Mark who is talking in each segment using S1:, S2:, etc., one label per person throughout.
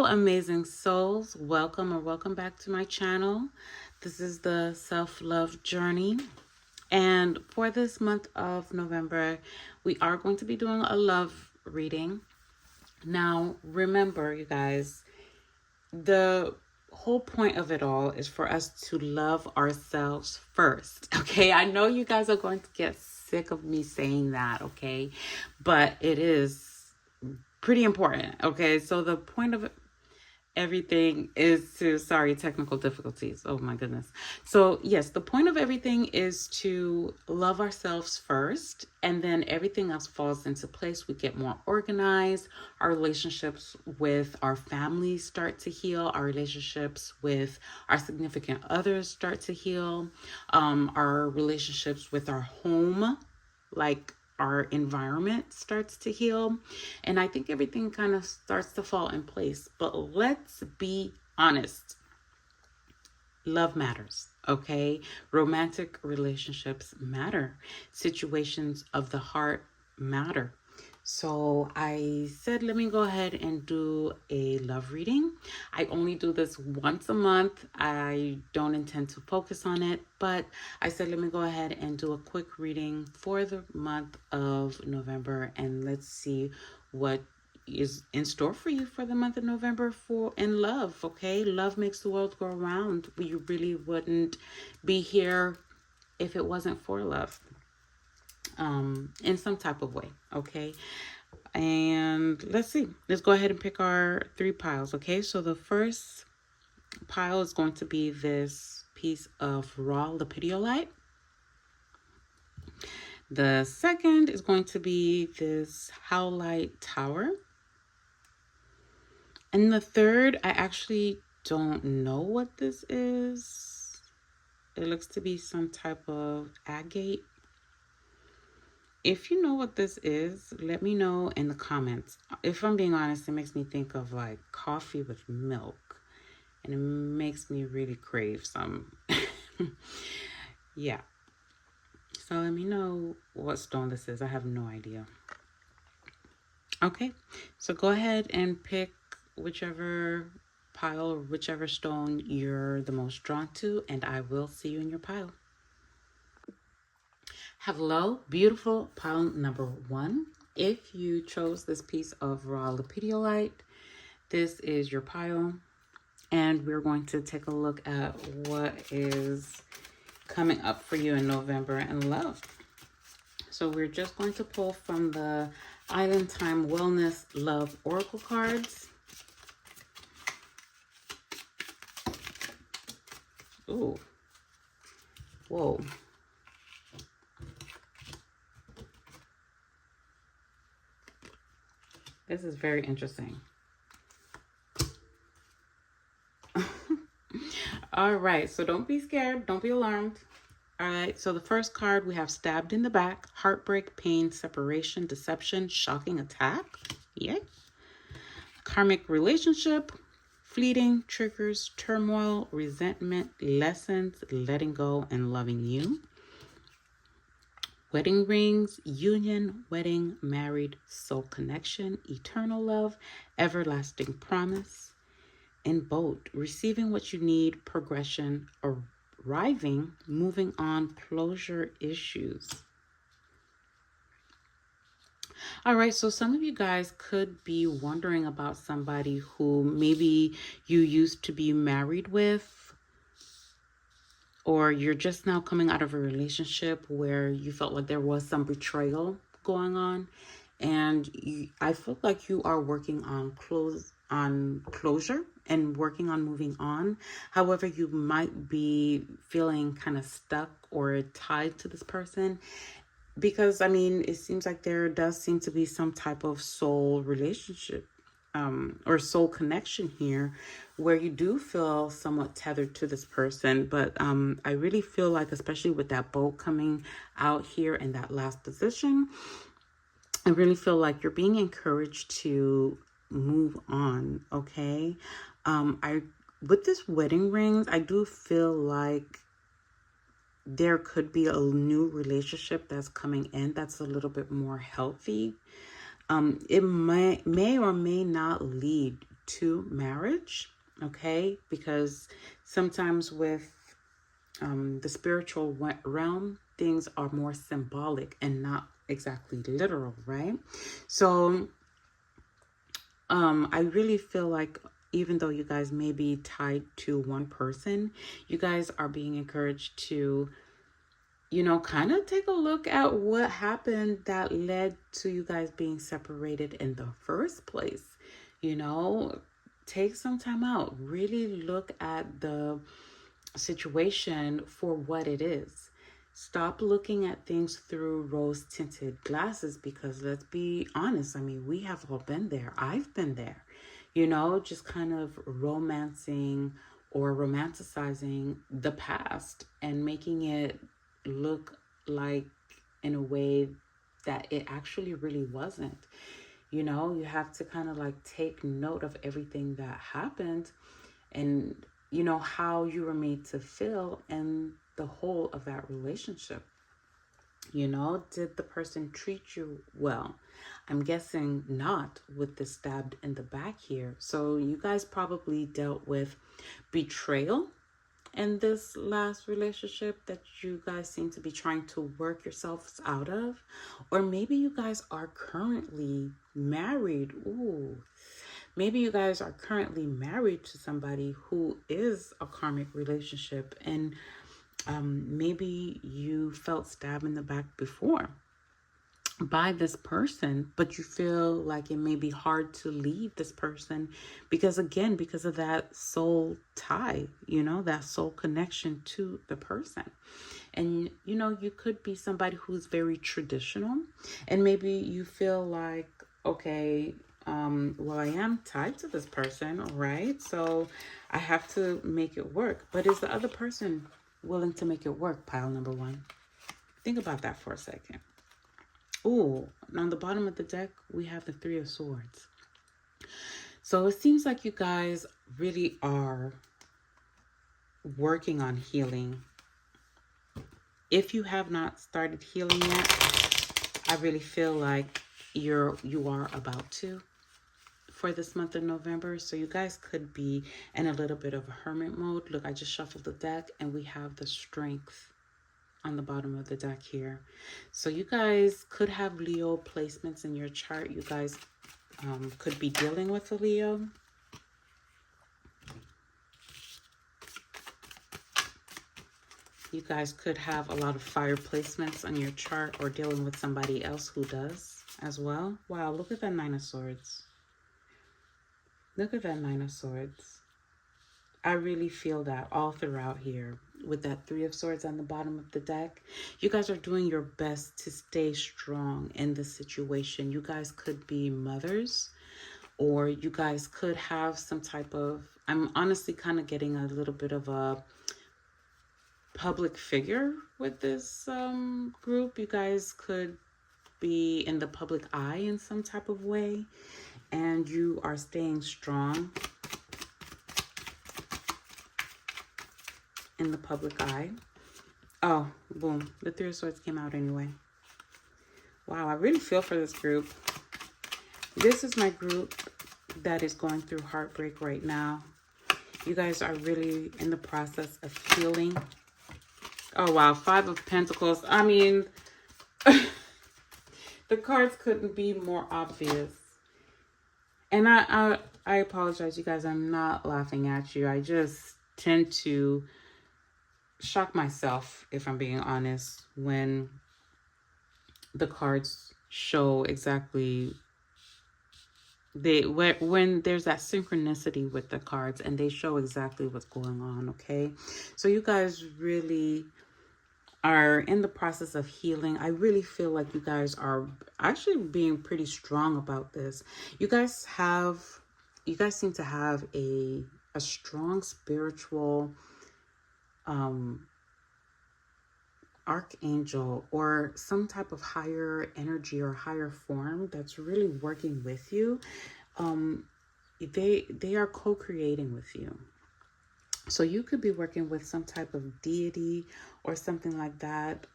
S1: amazing souls. Welcome or welcome back to my channel. This is the self-love journey. And for this month of November, we are going to be doing a love reading. Now, remember, you guys, the whole point of it all is for us to love ourselves first. Okay, I know you guys are going to get sick of me saying that, okay? But it is pretty important, okay? So the point of everything is to, sorry, technical difficulties. Oh my goodness. So yes, the point of everything is to love ourselves first, and then everything else falls into place. We get more organized. Our relationships with our families start to heal. Our relationships with our significant others start to heal. Our relationships with our home, like our environment, starts to heal. And I think everything kind of starts to fall in place. But let's be honest. Love matters, okay? Romantic relationships matter. Situations of the heart matter. So I said, let me go ahead and do a love reading. I only do this once a month. I don't intend to focus on it, but I said, let me go ahead and do a quick reading for the month of November, and let's see what is in store for you for the month of November for in love. Okay, love makes the world go around. We really wouldn't be here if it wasn't for love, in some type of way. Okay, and let's see, let's go ahead and pick our 3 piles. Okay, so the first pile is going to be this piece of raw lepidolite. The second is going to be this howlite tower. And the third, I actually don't know what this is. It looks to be some type of agate. If you know what this is, let me know in the comments. If I'm being honest, it makes me think of like coffee with milk. And it makes me really crave some. Yeah. So let me know what stone this is. I have no idea. Okay. So go ahead and pick whichever pile or whichever stone you're the most drawn to, and I will see you in your pile. Hello, beautiful pile number 1. If you chose this piece of raw lepidolite, this is your pile, and we're going to take a look at what is coming up for you in November in love. So we're just going to pull from the Island Time Wellness Love Oracle cards. Ooh. Whoa. This is very interesting. All right, so don't be scared. Don't be alarmed. All right, so the first card, we have stabbed in the back, heartbreak, pain, separation, deception, shocking attack. Yeah. Karmic relationship, fleeting, triggers, turmoil, resentment, lessons, letting go, and loving you. Wedding rings, union, wedding, married, soul connection, eternal love, everlasting promise. In boat, receiving what you need, progression, arriving, moving on, closure issues. All right, so some of you guys could be wondering about somebody who maybe you used to be married with, or you're just now coming out of a relationship where you felt like there was some betrayal going on, and I feel like you are working on closure and working on moving on. However, you might be feeling kind of stuck or tied to this person, because I mean, it seems like there does seem to be some type of soul relationship, or soul connection here, where you do feel somewhat tethered to this person. But I really feel like, especially with that boat coming out here in that last position, I really feel like you're being encouraged to move on. Okay. With this wedding rings, I do feel like there could be a new relationship that's coming in that's a little bit more healthy. It may or may not lead to marriage, okay? Because sometimes with the spiritual realm, things are more symbolic and not exactly literal, right? So I really feel like even though you guys may be tied to one person, you guys are being encouraged to, kind of take a look at what happened that led to you guys being separated in the first place. Take some time out, really look at the situation for what it is. Stop looking at things through rose tinted glasses, because let's be honest, I mean, we have all been there. I've been there, just kind of romancing or romanticizing the past and making it look like in a way that it actually really wasn't. You have to kind of like take note of everything that happened and how you were made to feel and the whole of that relationship. Did the person treat you well? I'm guessing not, with the stabbed in the back here. So you guys probably dealt with betrayal in this last relationship that you guys seem to be trying to work yourselves out of. Or maybe you guys are currently married. Ooh. Maybe you guys are currently married to somebody who is a karmic relationship, and maybe you felt stabbed in the back before by this person, but you feel like it may be hard to leave this person because of that soul tie, that soul connection to the person. And you could be somebody who's very traditional, and maybe you feel like, okay, well, I am tied to this person, right? So I have to make it work. But is the other person willing to make it work? Pile number one. Think about that for a second. Oh, on the bottom of the deck, we have the Three of Swords. So it seems like you guys really are working on healing. If you have not started healing yet, I really feel like you are about to for this month of November. So you guys could be in a little bit of a hermit mode. Look, I just shuffled the deck and we have the Strength on the bottom of the deck here. So you guys could have Leo placements in your chart. You guys could be dealing with a Leo. You guys could have a lot of fire placements on your chart or dealing with somebody else who does as well. Wow, look at that Nine of Swords. Look at that Nine of Swords. I really feel that all throughout here with that Three of Swords on the bottom of the deck. You guys are doing your best to stay strong in this situation. You guys could be mothers, or you guys could have some type of, I'm honestly kind of getting a little bit of a public figure with this group. You guys could be in the public eye in some type of way, and you are staying strong in the public eye. Oh, boom. The Three of Swords came out anyway. Wow, I really feel for this group. This is my group that is going through heartbreak right now. You guys are really in the process of healing. Oh, wow. Five of Pentacles. I mean, the cards couldn't be more obvious. And I apologize, you guys. I'm not laughing at you. I just tend to shock myself, if I'm being honest, when the cards show exactly when there's that synchronicity with the cards and they show exactly what's going on. Okay, so you guys really are in the process of healing. I really feel like you guys are actually being pretty strong about this. You guys seem to have a strong spiritual archangel or some type of higher energy or higher form that's really working with you. They are co-creating with you. So you could be working with some type of deity or something like that.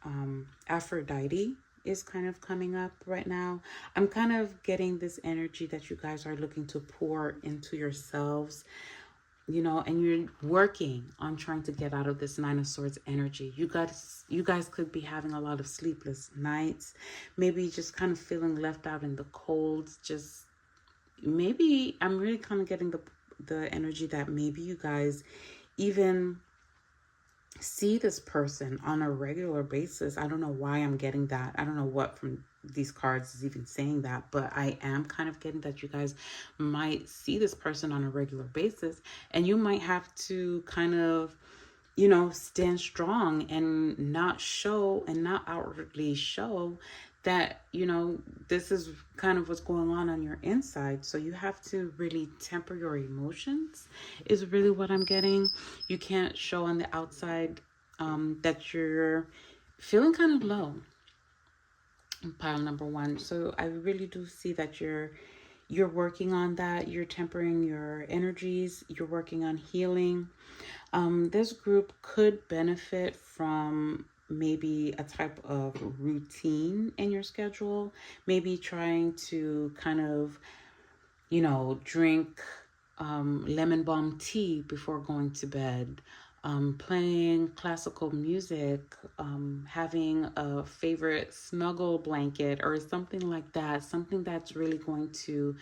S1: Aphrodite is kind of coming up right now. I'm kind of getting this energy that you guys are looking to pour into yourselves, and you're working on trying to get out of this Nine of Swords energy. You guys could be having a lot of sleepless nights, maybe just kind of feeling left out in the cold. Just maybe I'm really kind of getting the energy that maybe you guys even see this person on a regular basis. I don't know why I'm getting that. I don't know what from these cards is even saying that, but I am kind of getting that you guys might see this person on a regular basis, and you might have to kind of stand strong and not outwardly show that, this is kind of what's going on your inside. So you have to really temper your emotions, is really what I'm getting. You can't show on the outside that you're feeling kind of low. Pile number one. So I really do see that you're working on that. You're tempering your energies. You're working on healing. This group could benefit from maybe a type of routine in your schedule. Maybe trying to kind of, drink lemon balm tea before going to bed. Playing classical music, having a favorite snuggle blanket or something like that, something that's really going to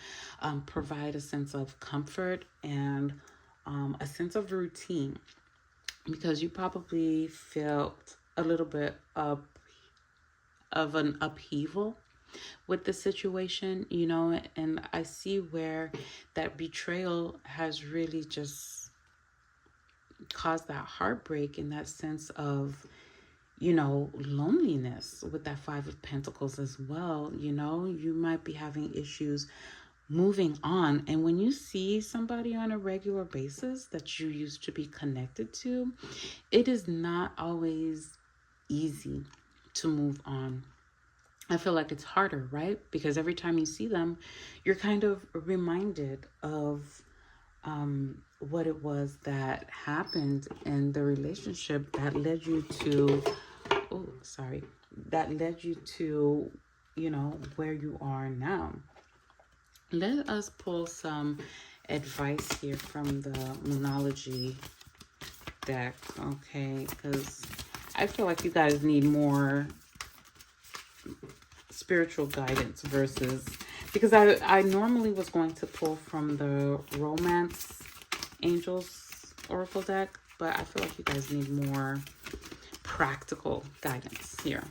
S1: provide a sense of comfort and a sense of routine, because you probably felt a little bit of an upheaval with the situation, and I see where that betrayal has really just caused that heartbreak in that sense of, loneliness with that Five of Pentacles as well. You might be having issues moving on. And when you see somebody on a regular basis that you used to be connected to, it is not always easy to move on. I feel like it's harder, right? Because every time you see them, you're kind of reminded of what it was that happened in the relationship that led you to, where you are now. Let us pull some advice here from the Moonology deck, okay? Because I feel like you guys need more spiritual guidance because I normally was going to pull from the Romance Angels Oracle deck, but I feel like you guys need more practical guidance here.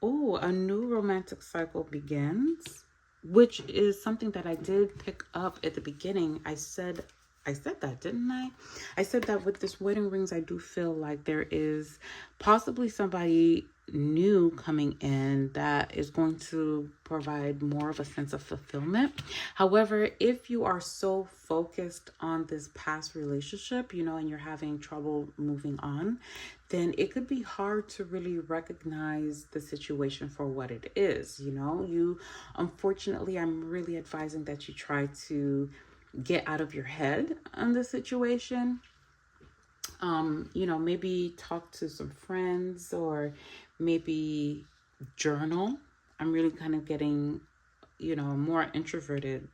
S1: Oh, a new romantic cycle begins, which is something that I did pick up at the beginning. I said that, didn't I? I said that with this wedding rings, I do feel like there is possibly somebody new coming in that is going to provide more of a sense of fulfillment. However, if you are so focused on this past relationship, and you're having trouble moving on, then it could be hard to really recognize the situation for what it is. Unfortunately, I'm really advising that you try to get out of your head on the situation. Maybe talk to some friends or maybe journal. I'm really kind of getting, a more introverted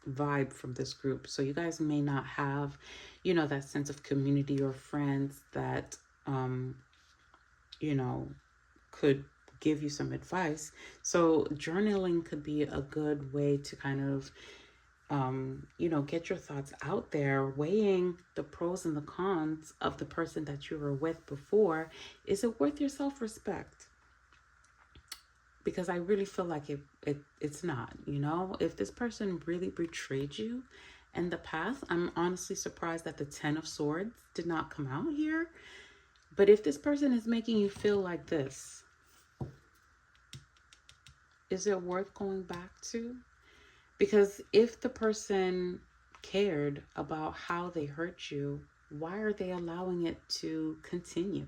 S1: vibe from this group. So you guys may not have, that sense of community or friends that, could give you some advice. So journaling could be a good way to kind of get your thoughts out there, weighing the pros and the cons of the person that you were with before. Is it worth your self-respect? Because I really feel like it's not, if this person really betrayed you in the past, I'm honestly surprised that the 10 of Swords did not come out here. But if this person is making you feel like this, is it worth going back to? Because if the person cared about how they hurt you, why are they allowing it to continue?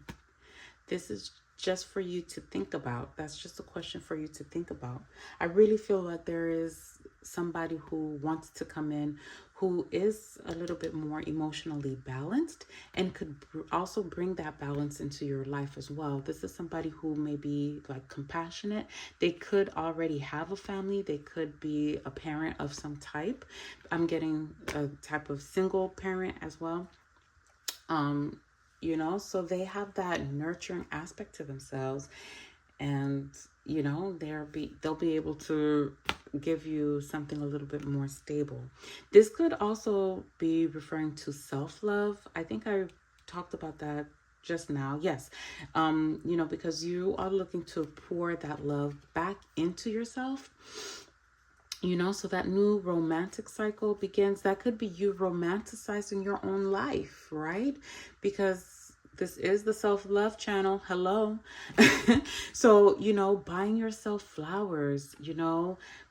S1: This is just for you to think about. That's just a question for you to think about. I really feel like there is somebody who wants to come in, who is a little bit more emotionally balanced and could also bring that balance into your life as well. This is somebody who may be like compassionate. They could already have a family. They could be a parent of some type. I'm getting a type of single parent as well. So they have that nurturing aspect to themselves, and they'll be able to give you something a little bit more stable. This could also be referring to self-love. I think I talked about that just now. Yes. Because you are looking to pour that love back into yourself, so that new romantic cycle begins. That could be you romanticizing your own life, right? Because this is the self-love channel. Hello. So, buying yourself flowers,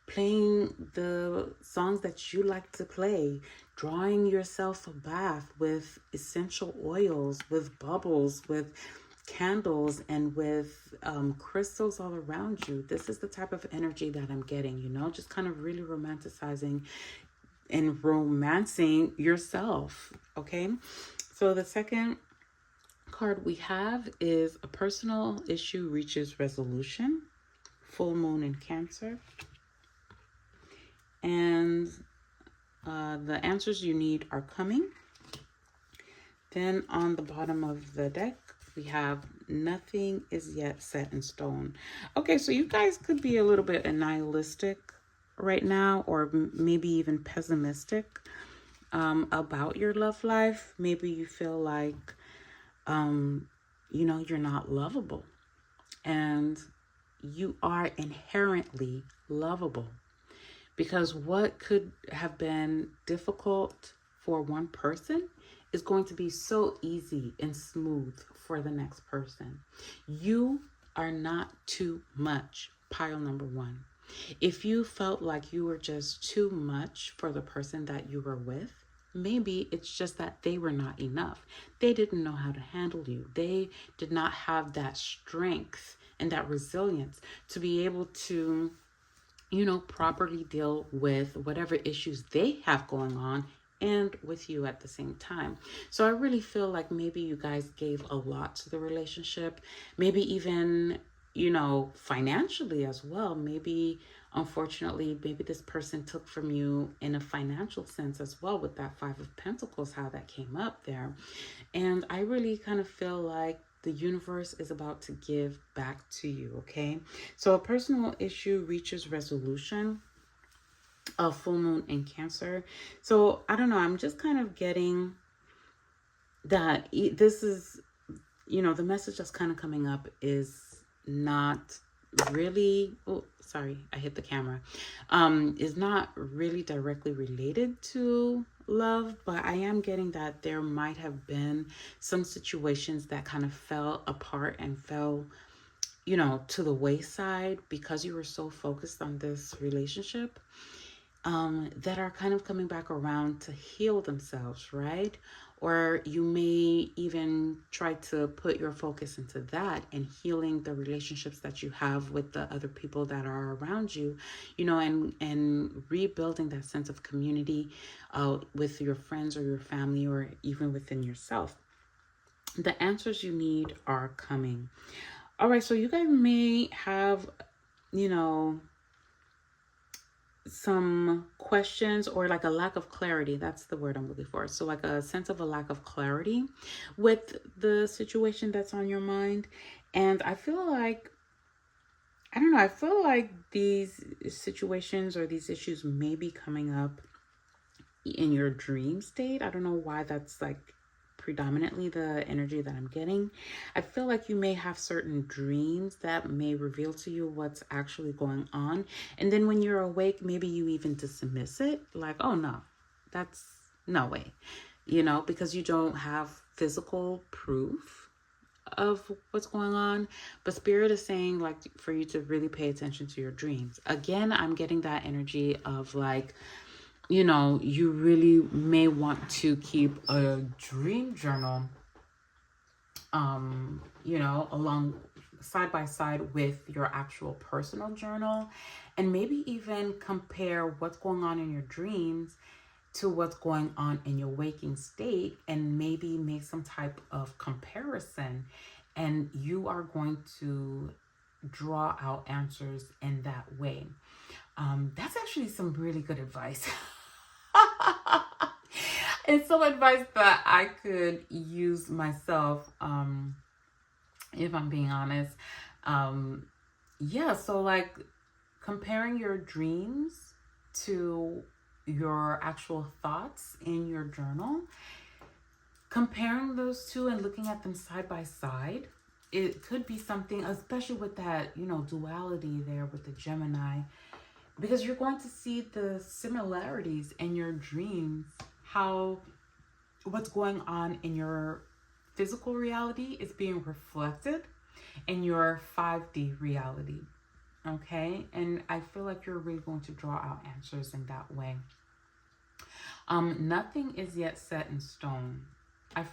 S1: playing the songs that you like to play, drawing yourself a bath with essential oils, with bubbles, with candles, and with crystals all around you. This is the type of energy that I'm getting, just kind of really romanticizing and romancing yourself. Okay. So the second card we have is a personal issue reaches resolution, full moon in Cancer. And the answers you need are coming. Then on the bottom of the deck, we have nothing is yet set in stone. Okay, so you guys could be a little bit nihilistic right now, or maybe even pessimistic about your love life. Maybe you feel like, you're not lovable, and you are inherently lovable. Because what could have been difficult for one person is going to be so easy and smooth for the next person. You are not too much, pile number one. If you felt like you were just too much for the person that you were with, maybe it's just that they were not enough. They didn't know how to handle you. They did not have that strength and that resilience to be able to properly deal with whatever issues they have going on and with you at the same time. So I really feel like maybe you guys gave a lot to the relationship, maybe even, financially as well. Maybe, unfortunately, maybe this person took from you in a financial sense as well with that Five of Pentacles, how that came up there. And I really kind of feel like the universe is about to give back to you, okay? So a personal issue reaches resolution, a full moon in Cancer. So I don't know, I'm just kind of getting that this is, the message that's kind of coming up is not really, oh, sorry, I hit the camera, is not really directly related to love, but I am getting that there might have been some situations that kind of fell apart and fell, to the wayside because you were so focused on this relationship, that are kind of coming back around to heal themselves, right? Or you may even try to put your focus into that and healing the relationships that you have with the other people that are around you, and rebuilding that sense of community with your friends or your family, or even within yourself. The answers you need are coming. All right, so you guys may have, some questions or like a lack of clarity. That's the word I'm looking for. So like a sense of a lack of clarity with the situation that's on your mind. And I feel like, I don't know, I feel like these situations or these issues may be coming up in your dream state. I don't know why that's like predominantly the energy that I'm getting. I feel like you may have certain dreams that may reveal to you what's actually going on. And then when you're awake, maybe you even dismiss it. Like, oh no, that's no way, because you don't have physical proof of what's going on. But Spirit is saying like for you to really pay attention to your dreams. Again, I'm getting that energy of like, you really may want to keep a dream journal, along side by side with your actual personal journal, and maybe even compare what's going on in your dreams to what's going on in your waking state and maybe make some type of comparison, and you are going to draw out answers in that way. That's actually some really good advice. It's some advice that I could use myself, if I'm being honest. Yeah, so like comparing your dreams to your actual thoughts in your journal, comparing those two and looking at them side by side, it could be something, especially with that, duality there with the Gemini, because you're going to see the similarities in your dreams, how what's going on in your physical reality is being reflected in your 5D reality. Okay, and I feel like you're really going to draw out answers in that way. Nothing is yet set in stone. I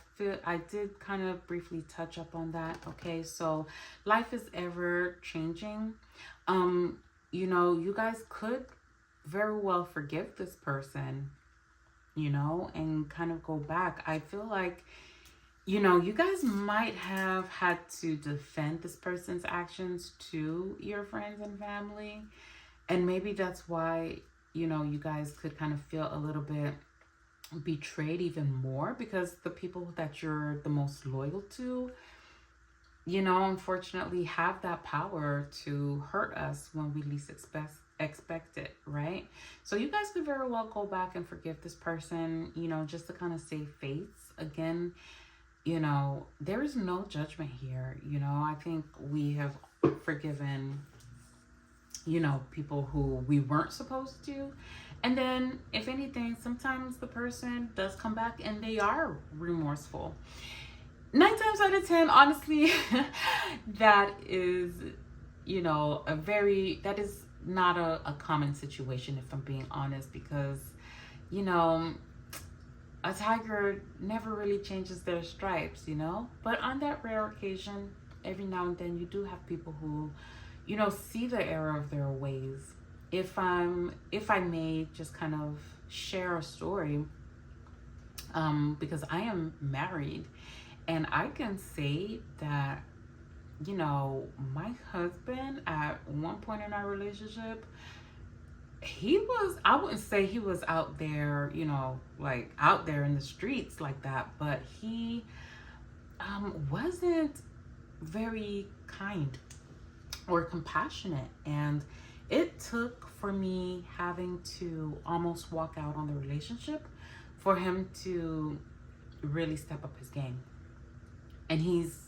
S1: did kind of briefly touch up on that. Okay, so life is ever changing. You guys could very well forgive this person, and kind of go back. I feel like, you guys might have had to defend this person's actions to your friends and family. And maybe that's why, you guys could kind of feel a little bit betrayed even more, because the people that you're the most loyal to, unfortunately have that power to hurt us when we least expect it, right? So you guys could very well go back and forgive this person, just to kind of save face. Again, there is no judgment here. I think we have forgiven, people who we weren't supposed to. And then, if anything, sometimes the person does come back and they are remorseful. 9 times out of 10, honestly, that is, that is not a common situation, if I'm being honest, because, a tiger never really changes their stripes, But on that rare occasion, every now and then, you do have people who, see the error of their ways. If I may just kind of share a story, because I am married, and I can say that, my husband at one point in our relationship, I wouldn't say he was out there, like out there in the streets like that, but he wasn't very kind or compassionate. And it took for me having to almost walk out on the relationship for him to really step up his game. And he's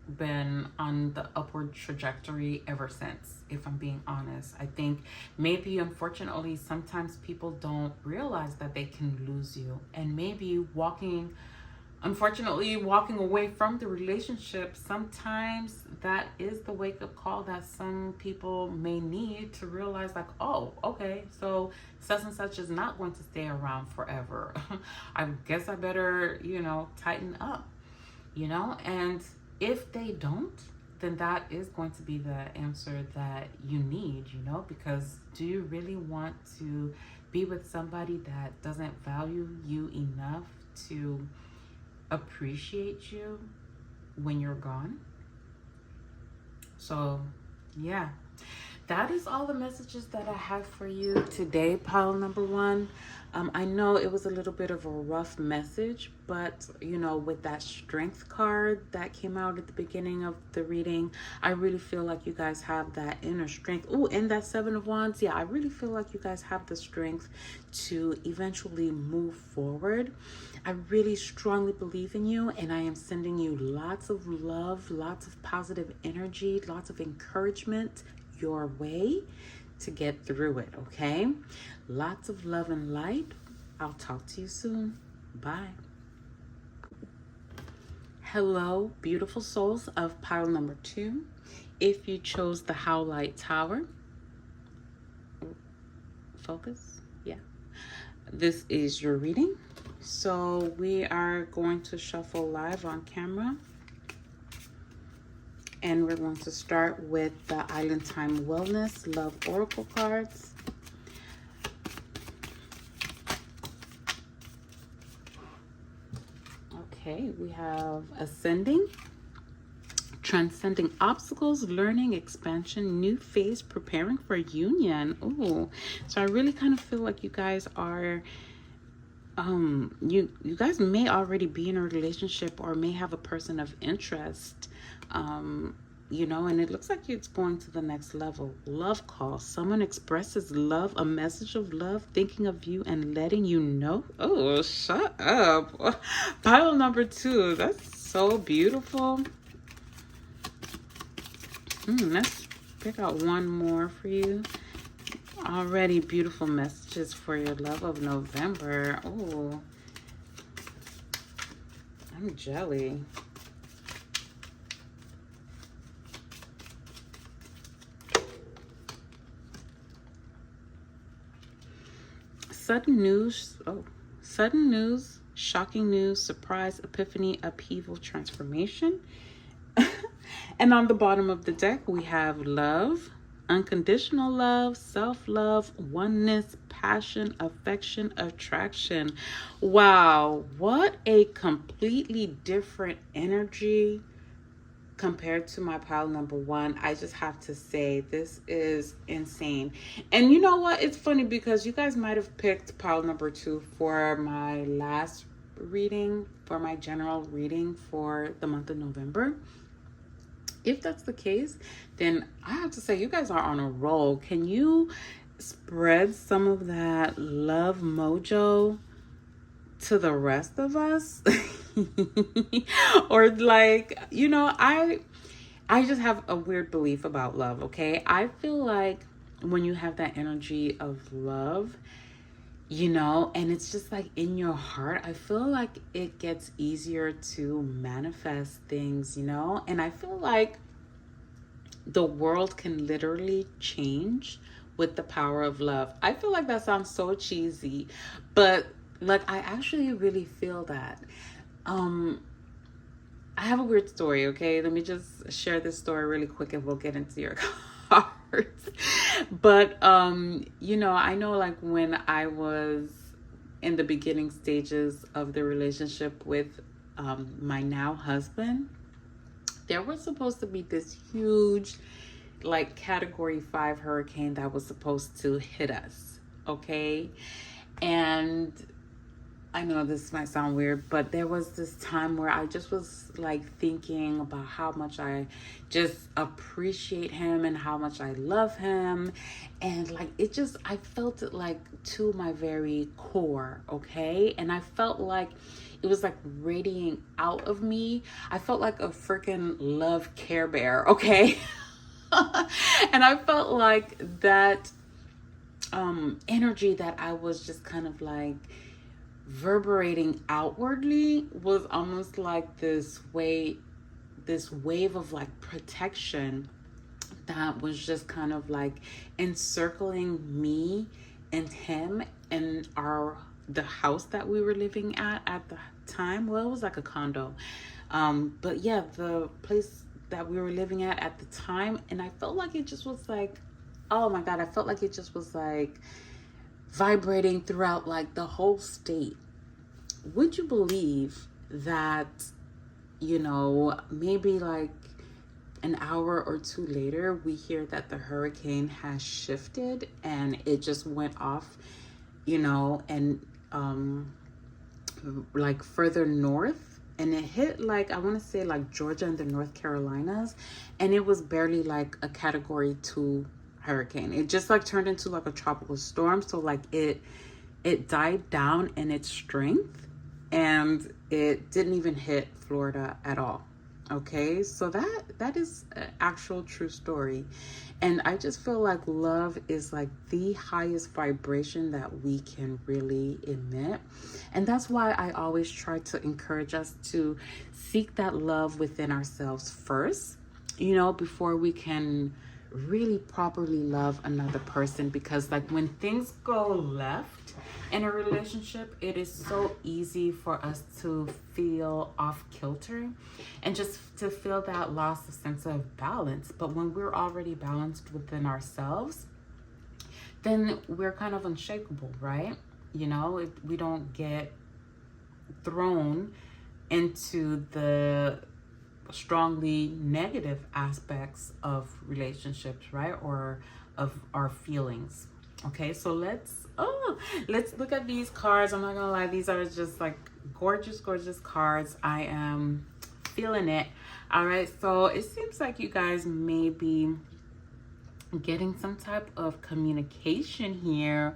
S1: been on the upward trajectory ever since, if I'm being honest. I think maybe, unfortunately, sometimes people don't realize that they can lose you. And maybe unfortunately, walking away from the relationship, sometimes that is the wake-up call that some people may need to realize, like, oh, okay, so such and such is not going to stay around forever. I guess I better, tighten up, and if they don't, then that is going to be the answer that you need, because do you really want to be with somebody that doesn't value you enough to appreciate you when you're gone? So yeah, that is all the messages that I have for you today, pile number 1. I know it was a little bit of a rough message, but with that strength card that came out at the beginning of the reading, I really feel like you guys have that inner strength. Oh, and that 7 of Wands, yeah, I really feel like you guys have the strength to eventually move forward. I really strongly believe in you, and I am sending you lots of love, lots of positive energy, lots of encouragement your way to get through it, okay? Lots of love and light. I'll talk to you soon. Bye. Hello, beautiful souls of pile number 2. If you chose the Howlite Tower, focus, yeah. This is your reading. So we are going to shuffle live on camera. And we're going to start with the Island Time Wellness Love Oracle cards. Okay, we have ascending, transcending obstacles, learning, expansion, new phase, preparing for union. Ooh, so I really kind of feel like you guys are you guys may already be in a relationship or may have a person of interest, you know, and it looks like it's going to the next level. Love call, someone expresses love, a message of love, thinking of you and letting you know. Oh, shut up. Pile number 2, that's so beautiful. Let's pick out one more for you. Already beautiful messages for your love of November. Oh, I'm jelly. Sudden news. Oh, sudden news, shocking news, surprise, epiphany, upheaval, transformation. And on the bottom of the deck, we have love, unconditional love, self-love, oneness, passion, affection, attraction. Wow, what a completely different energy compared to my pile number 1. I just have to say, this is insane. And you know what? It's funny because you guys might have picked pile number 2 for my last reading, for my general reading for the month of November. If that's the case, then I have to say you guys are on a roll. Can you spread some of that love mojo to the rest of us? Or like, you know, I just have a weird belief about love, okay? I feel like when you have that energy of love, you know, and it's just like in your heart, I feel like it gets easier to manifest things, you know? And I feel like the world can literally change with the power of love. I feel like that sounds so cheesy, but like I actually really feel that. I have a weird story, okay? Let me just share this story really quick and we'll get into your cards. But you know, I know like when I was in the beginning stages of the relationship with my now husband, there was supposed to be this huge like category 5 hurricane that was supposed to hit us, okay? And I know this might sound weird, but there was this time where I just was like thinking about how much I just appreciate him and how much I love him. And like, it just, I felt it like to my very core, okay? And I felt like it was like radiating out of me. I felt like a freaking love Care Bear, okay? And I felt like that energy that I was just kind of like reverberating outwardly was almost like this wave of like protection that was just kind of like encircling me and him and the house that we were living at the time. Well, it was like a condo, but yeah, the place that we were living at the time. And I felt like it just was like, oh my God, I felt like it just was like vibrating throughout like the whole state. Would you believe that, you know, maybe like an hour or 2 later, we hear that the hurricane has shifted and it just went off, you know, and like further north, and it hit like, I want to say like Georgia and the North Carolinas, and it was barely like a category 2 hurricane. It just like turned into like a tropical storm. So like it died down in its strength and it didn't even hit Florida at all. Okay, so that is an actual true story. And I just feel like love is like the highest vibration that we can really emit. And that's why I always try to encourage us to seek that love within ourselves first, you know, before we can really properly love another person. Because like when things go left in a relationship, it is so easy for us to feel off kilter and just to feel that loss of sense of balance. But when we're already balanced within ourselves, then we're kind of unshakable, right? You know, we don't get thrown into the strongly negative aspects of relationships, right? Or of our feelings. Okay, so let's look at these cards. I'm not gonna lie, these are just like gorgeous, gorgeous cards. I am feeling it. All right, so it seems like you guys may be getting some type of communication here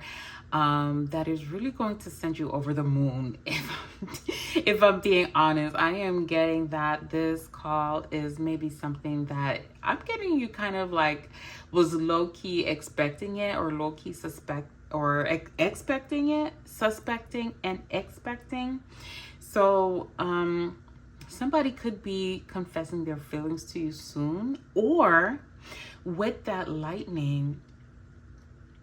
S1: that is really going to send you over the moon. If I'm being honest, I am getting that this call is maybe something that I'm getting you kind of like was low-key expecting it, or low-key expecting it, suspecting and expecting. So somebody could be confessing their feelings to you soon, or with that lightning,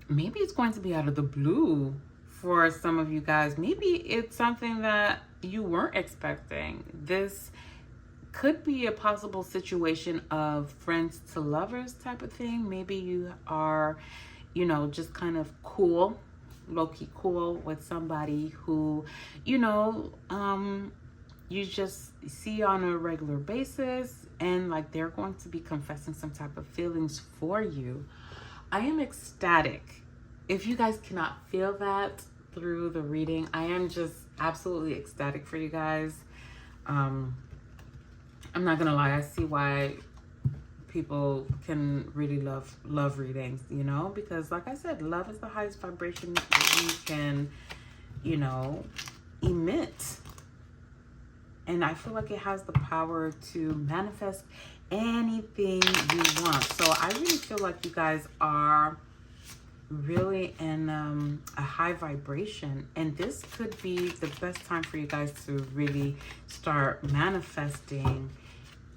S1: maybe it's going to be out of the blue for some of you guys. Maybe it's something that you weren't expecting. This could be a possible situation of friends to lovers type of thing. Maybe you are, you know, just kind of cool, low-key cool with somebody who, you know, you just see on a regular basis, and like they're going to be confessing some type of feelings for you. I am ecstatic. If you guys cannot feel that through the reading, I am just absolutely ecstatic for you guys. I'm not gonna lie, I see why people can really love readings, you know, because like I said, love is the highest vibration you can, you know, emit. And I feel like it has the power to manifest anything you want. So I really feel like you guys are really in a high vibration. And this could be the best time for you guys to really start manifesting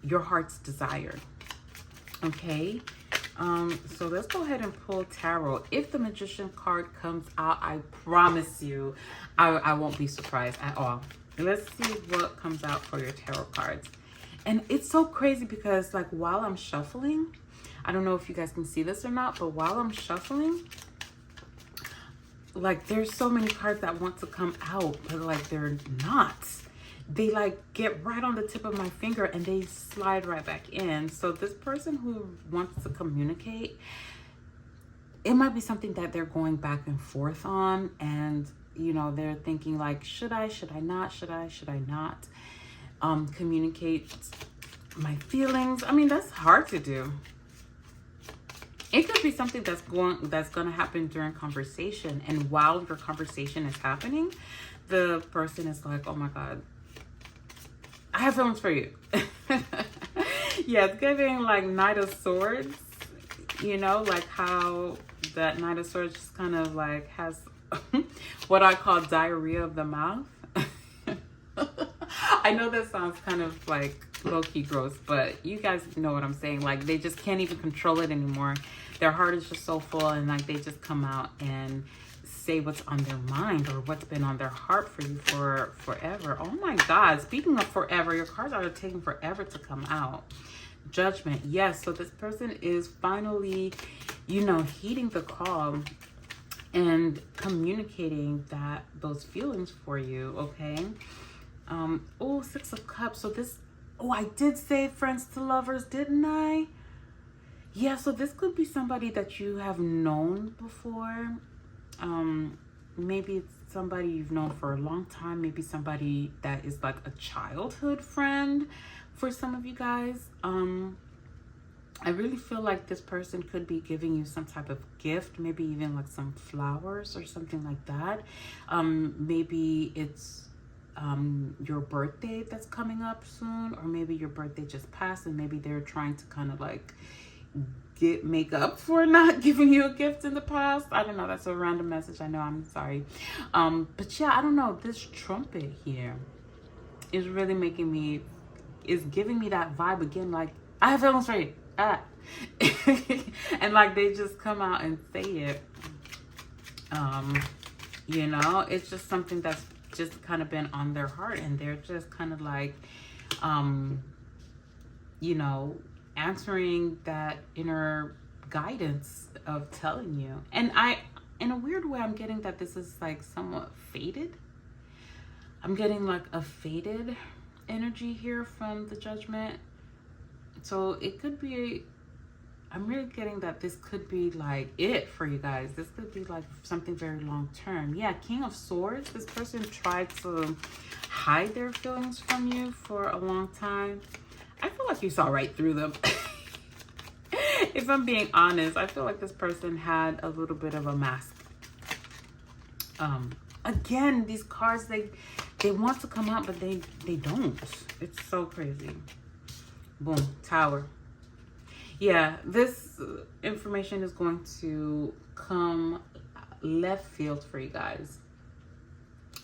S1: your heart's desire. Okay? So let's go ahead and pull tarot. If the Magician card comes out, I promise you, I won't be surprised at all. Let's see what comes out for your tarot cards. And it's so crazy because like while I'm shuffling, I don't know if you guys can see this or not, but while I'm shuffling, like there's so many cards that want to come out, but like they're not. They like get right on the tip of my finger and they slide right back in. So this person who wants to communicate, it might be something that they're going back and forth on, and you know, they're thinking like, should I not communicate my feelings? I mean, that's hard to do. It could be something that's going to happen during conversation, and while your conversation is happening, the person is like, oh my God, I have feelings for you. Yeah, it's giving like Knight of Swords, you know, like how that Knight of Swords just kind of like has what I call diarrhea of the mouth. I know that sounds kind of like low-key gross, but you guys know what I'm saying. Like they just can't even control it anymore. Their heart is just so full, and like they just come out and say what's on their mind or what's been on their heart for you for forever. Oh my God, speaking of forever, your cards are taking forever to come out. Judgment, yes. So this person is finally, you know, heeding the call and communicating those feelings for you. Okay. Oh, Six of Cups. So this, oh, I did say friends to lovers, didn't I? Yeah, so this could be somebody that you have known before. Maybe it's somebody you've known for a long time. Maybe somebody that is like a childhood friend for some of you guys. I really feel like this person could be giving you some type of gift, maybe even like some flowers or something like that. Maybe it's your birthday that's coming up soon, or maybe your birthday just passed and maybe they're trying to kind of like make up for not giving you a gift in the past. I don't know, that's a random message, I know, I'm sorry. But yeah, I don't know, this trumpet here is really giving me that vibe again, like I have feelings for you. And like they just come out and say it. You know, it's just something that's just kind of been on their heart, and they're just kind of like you know, answering that inner guidance of telling you. And in a weird way, I'm getting that this is like somewhat faded. I'm getting like a faded energy here from the Judgment. So it could be, I'm really getting that this could be like it for you guys. This could be like something very long term. Yeah, King of Swords. This person tried to hide their feelings from you for a long time. I feel like you saw right through them. If I'm being honest, I feel like this person had a little bit of a mask. Again, these cards, they want to come out, but they don't. It's so crazy. Boom, Tower. Yeah, this information is going to come left field for you guys.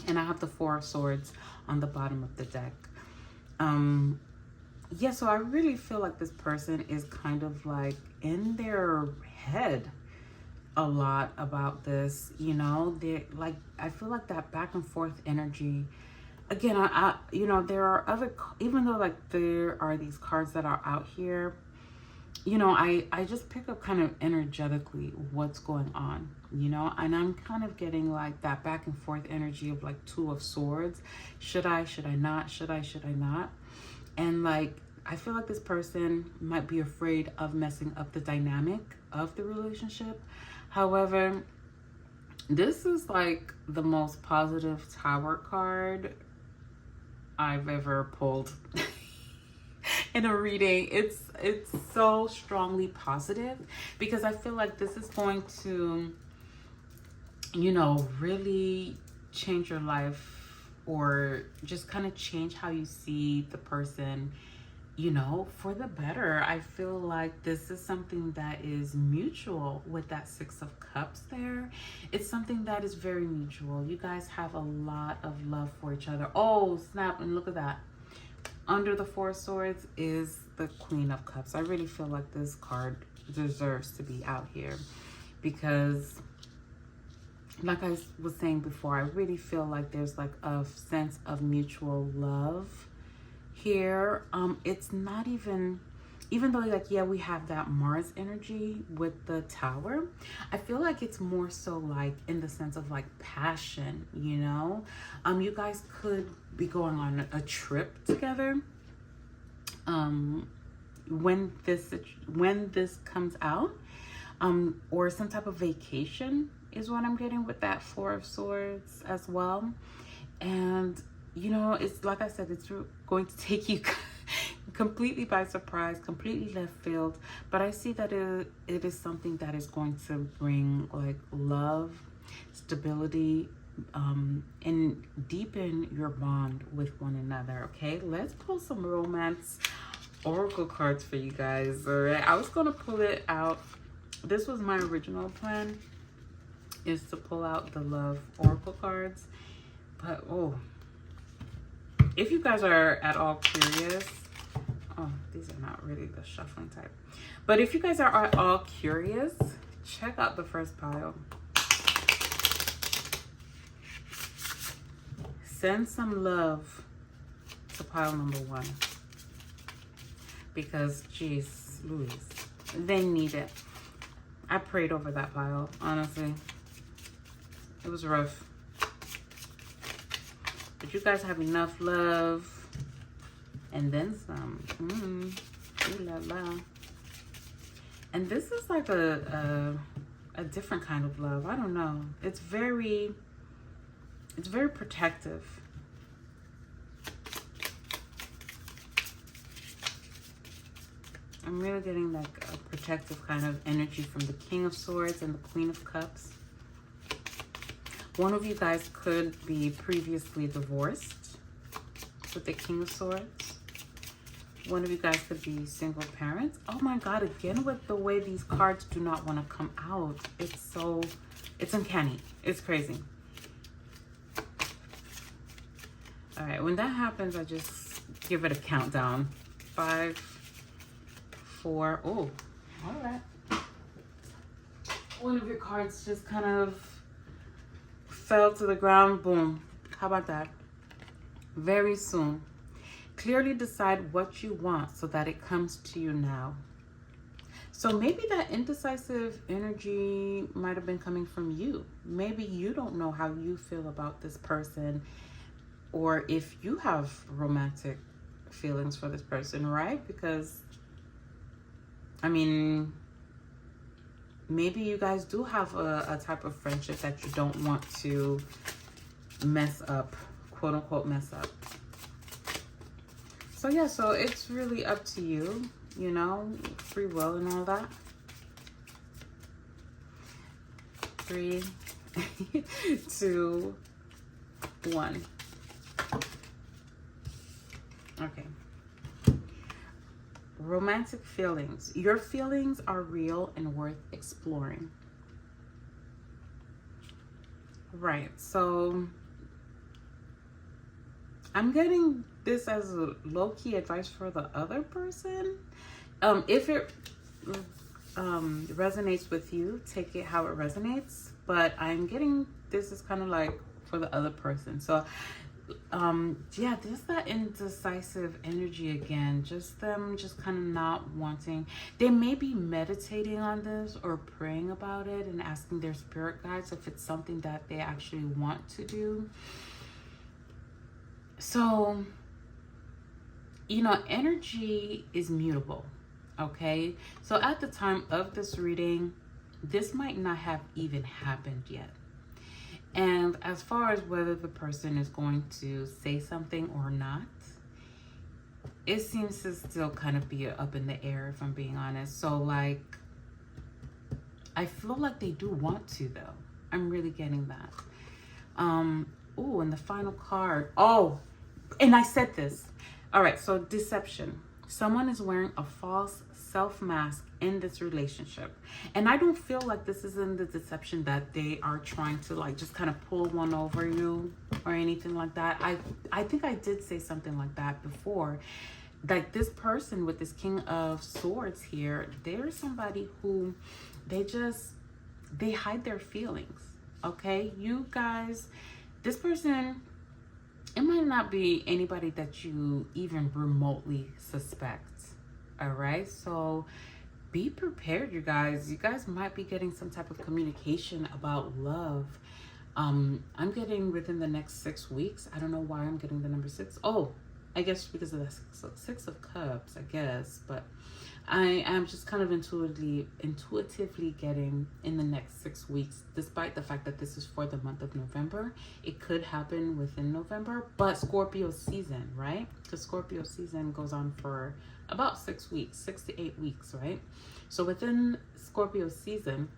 S1: And I have the Four of Swords on the bottom of the deck. Yeah, so I really feel like this person is kind of like in their head a lot about this, you know. They're like, I feel like that back and forth energy. Again, I you know, there are other, even though like there are these cards that are out here, you know, I just pick up kind of energetically what's going on, you know, and I'm kind of getting like that back and forth energy of like Two of Swords. Should I not? Should I not? And like, I feel like this person might be afraid of messing up the dynamic of the relationship. However, this is like the most positive Tower card I've ever pulled in a reading. It's so strongly positive, because I feel like this is going to, you know, really change your life, or just kind of change how you see the person, you know, for the better. I feel like this is something that is mutual with that Six of Cups there. It's something that is very mutual. You guys have a lot of love for each other. Oh, snap, and look at that. Under the Four of Swords is the Queen of Cups. I really feel like this card deserves to be out here, because like I was saying before, I really feel like there's like a sense of mutual love here. It's not even though like, yeah, we have that Mars energy with the Tower, I feel like it's more so like in the sense of like passion, you know. You guys could be going on a trip together when this comes out, or some type of vacation is what I'm getting with that Four of Swords as well. And you know, it's like I said, it's going to take you completely by surprise, completely left field. But I see that it is something that is going to bring like love, stability, and deepen your bond with one another. Okay, let's pull some romance oracle cards for you guys. All right, I was gonna pull it out. This was my original plan, is to pull out the love oracle cards, but oh, if you guys are at all curious, oh, these are not really the shuffling type, but if you guys are at all curious, check out the first pile. Send some love to pile number one, because geez Louise, they need it. I prayed over that pile, honestly. It was rough. But you guys have enough love and then some. Ooh la la. And this is like a different kind of love. I don't know. It's very protective. I'm really getting like a protective kind of energy from the King of Swords and the Queen of Cups. One of you guys could be previously divorced with the King of Swords. One of you guys could be single parents. Oh my God, again with the way these cards do not want to come out. It's uncanny. It's crazy. All right, when that happens, I just give it a countdown. 5, 4, oh, all right. One of your cards just kind of fell to the ground. Boom. How about that? Very soon. Clearly decide what you want so that it comes to you now. So maybe that indecisive energy might have been coming from you. Maybe you don't know how you feel about this person, or if you have romantic feelings for this person, right? Because, I mean, maybe you guys do have a type of friendship that you don't want to mess up, quote unquote, mess up. So yeah, so it's really up to you, you know, free will and all that. 3, 2, 1. Okay. Romantic feelings. Your feelings are real and worth exploring. Right. So I'm getting this as a low-key advice for the other person. If it resonates with you, take it how it resonates. But I'm getting this is kind of like for the other person. So yeah, there's that indecisive energy again, just them just kind of not wanting. They may be meditating on this or praying about it and asking their spirit guides if it's something that they actually want to do. So, you know, energy is mutable, okay? So at the time of this reading, this might not have even happened yet. And as far as whether the person is going to say something or not, it seems to still kind of be up in the air, if I'm being honest. So, like, I feel like they do want to, though. I'm really getting that. Oh, and the final card. Oh, and I said this. All right, so deception. Someone is wearing a false self-mask in this relationship. And I don't feel like this is in the deception that they are trying to like just kind of pull one over you or anything like that. I think I did say something like that before. Like this person with this King of Swords here, they're somebody who they hide their feelings. Okay, you guys, this person, it might not be anybody that you even remotely suspect. All right, so be prepared, you guys. You guys might be getting some type of communication about love. I'm getting within the next 6 weeks. I don't know why I'm getting the number 6. Oh, I guess because of the 6 of Cups, I guess. But I am just kind of intuitively getting in the next 6 weeks, despite the fact that this is for the month of November. It could happen within November, but Scorpio season, right? Because Scorpio season goes on for about 6 weeks, 6 to 8 weeks, right? So within Scorpio season,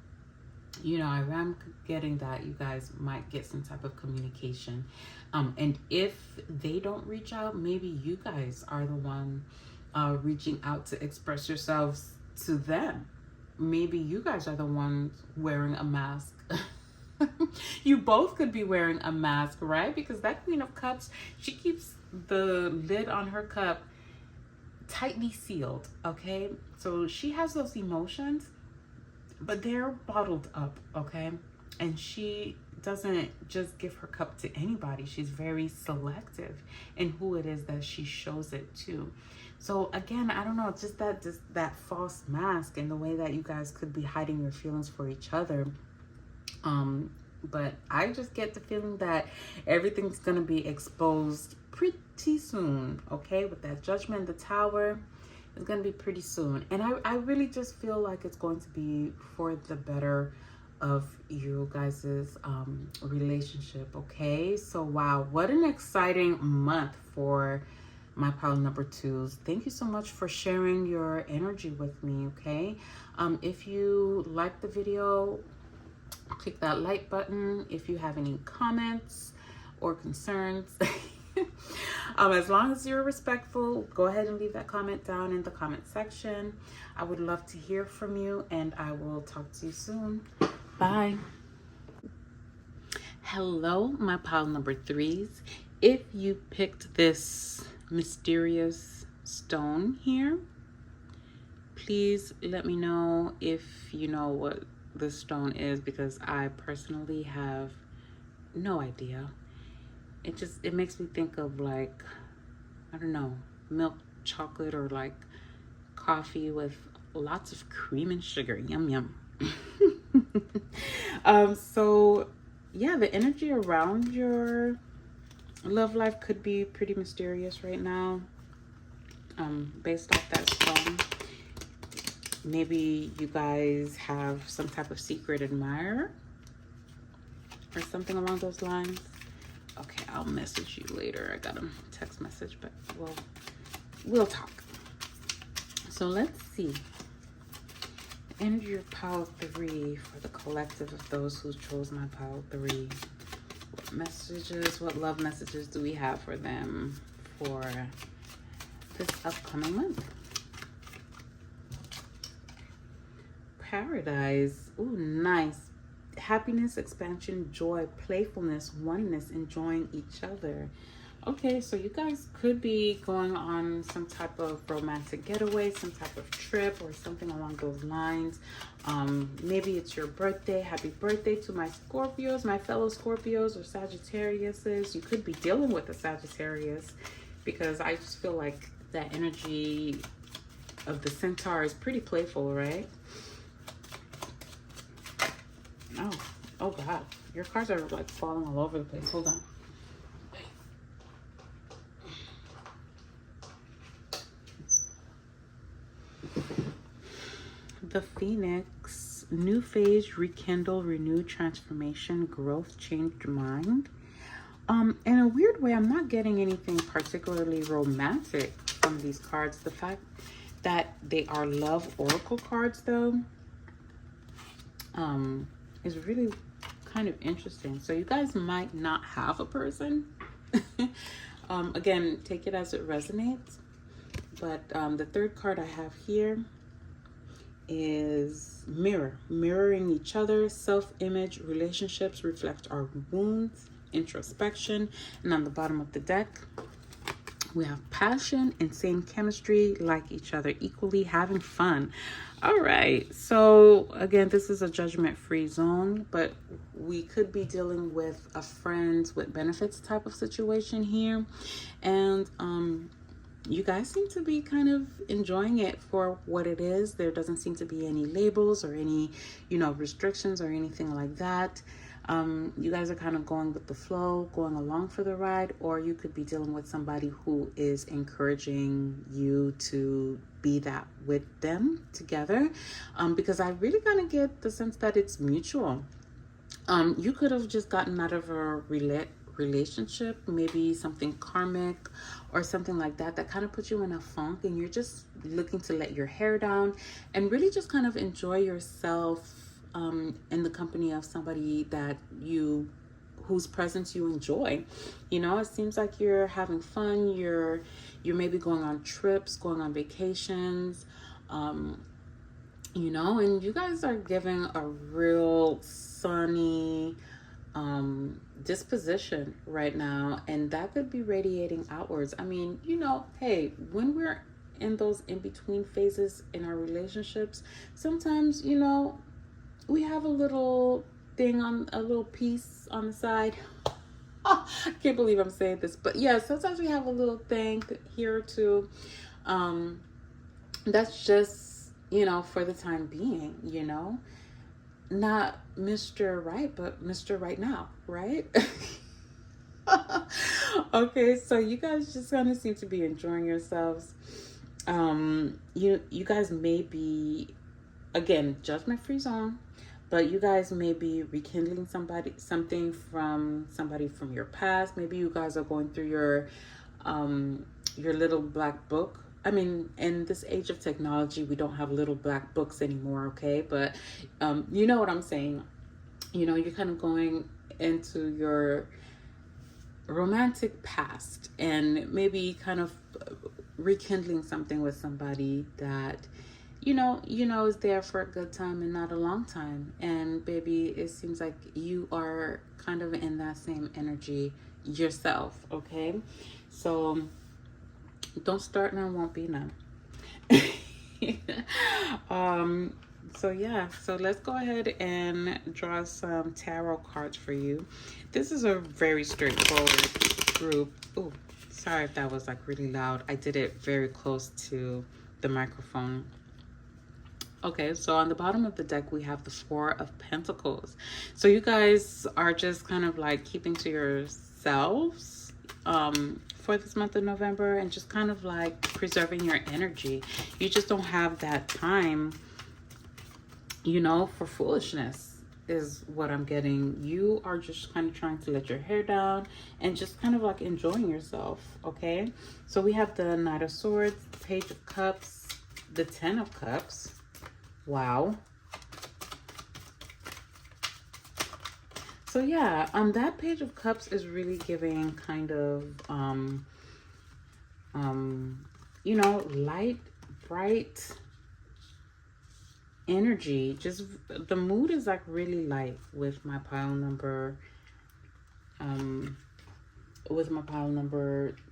S1: you know, I am getting that you guys might get some type of communication. And if they don't reach out, maybe you guys are the one reaching out to express yourselves to them. Maybe you guys are the ones wearing a mask. You both could be wearing a mask, right? Because that Queen of Cups, she keeps the lid on her cup tightly sealed, okay? So she has those emotions, but they're bottled up, okay? And she doesn't just give her cup to anybody. She's very selective in who it is that she shows it to. So again, I don't know, just that false mask and the way that you guys could be hiding your feelings for each other. But I just get the feeling that everything's gonna be exposed pretty soon, okay? With that Judgment, the Tower, it's gonna be pretty soon. And I really just feel like it's going to be for the better of you guys' relationship, okay? So wow, what an exciting month for my pile number 2s. Thank you so much for sharing your energy with me, okay? If you like the video, click that like button. If you have any comments or concerns, as long as you're respectful, go ahead and leave that comment down in the comment section. I would love to hear from you, and I will talk to you soon. Bye. Hello, my pile number 3s. If you picked this mysterious stone here, please let me know if you know what this stone is, because I personally have no idea. It makes me think of like, I don't know, milk chocolate or like coffee with lots of cream and sugar. Yum yum. So yeah, the energy around your love life could be pretty mysterious right now. based off that song. Maybe you guys have some type of secret admirer or something along those lines. Okay, I'll message you later. I got a text message, but we'll talk. So let's see. Energy of Pile 3 for the collective of those who chose my Pile 3. What messages, what love messages do we have for them for this upcoming month? Paradise. Ooh, nice. Happiness, expansion, joy, playfulness, oneness, enjoying each other. Okay, so you guys could be going on some type of romantic getaway, some type of trip or something along those lines. Maybe it's your birthday. Happy birthday to my Scorpios, my fellow Scorpios or Sagittariuses. You could be dealing with a Sagittarius because I just feel like that energy of the Centaur is pretty playful, right? Oh God, your cards are like falling all over the place. Hold on. The Phoenix, new phase, rekindle, renew, transformation, growth, changed mind. In a weird way, I'm not getting anything particularly romantic from these cards. The fact that they are love oracle cards, though, is really kind of interesting. So you guys might not have a person. Again, take it as it resonates. But the third card I have here is mirror, mirroring each other, self-image, relationships reflect our wounds, introspection. And on the bottom of the deck, we have passion, insane chemistry, like each other equally, having fun. All right, so again, this is a judgment-free zone, but we could be dealing with a friends with benefits type of situation here. And you guys seem to be kind of enjoying it for what it is. There doesn't seem to be any labels or any, restrictions or anything like that. You guys are kind of going with the flow, going along for the ride, or you could be dealing with somebody who is encouraging you to be that with them together. Because I really kind of get the sense that it's mutual. You could have just gotten out of a relationship, maybe something karmic or something like that kind of puts you in a funk, and you're just looking to let your hair down and really just kind of enjoy yourself in the company of somebody whose presence you enjoy. It seems like you're having fun, you're maybe going on trips, going on vacations, and you guys are giving a real sunny disposition right now, and that could be radiating outwards. I mean, hey, when we're in those in-between phases in our relationships, sometimes we have a little piece on the side. I can't believe I'm saying this, but yeah, sometimes we have a little thing here or two. That's just, for the time being, not Mr. Right, but Mr. Right Now, right? Okay, so you guys just kind of seem to be enjoying yourselves. You guys may be, again, judgment-free zone, but you guys may be rekindling something from somebody from your past. Maybe you guys are going through your little black book. I mean, in this age of technology, we don't have little black books anymore, okay? But you know what I'm saying. You're kind of going into your romantic past and maybe kind of rekindling something with somebody that is there for a good time and not a long time. And baby, it seems like you are kind of in that same energy yourself, okay? So don't start now, won't be now. So let's go ahead and draw some tarot cards for you. This is a very straightforward group. Oh, sorry if that was like really loud. I did it very close to the microphone. Okay, so on the bottom of the deck, we have the Four of Pentacles. So you guys are just kind of like keeping to yourselves, for this month of November, and just kind of like preserving your energy. You just don't have that time, for foolishness is what I'm getting. You are just kind of trying to let your hair down and just kind of like enjoying yourself, okay? So we have the Knight of Swords, Page of Cups, the Ten of Cups. Wow. So yeah, that Page of Cups is really giving kind of light, bright energy. Just the mood is like really light with my pile number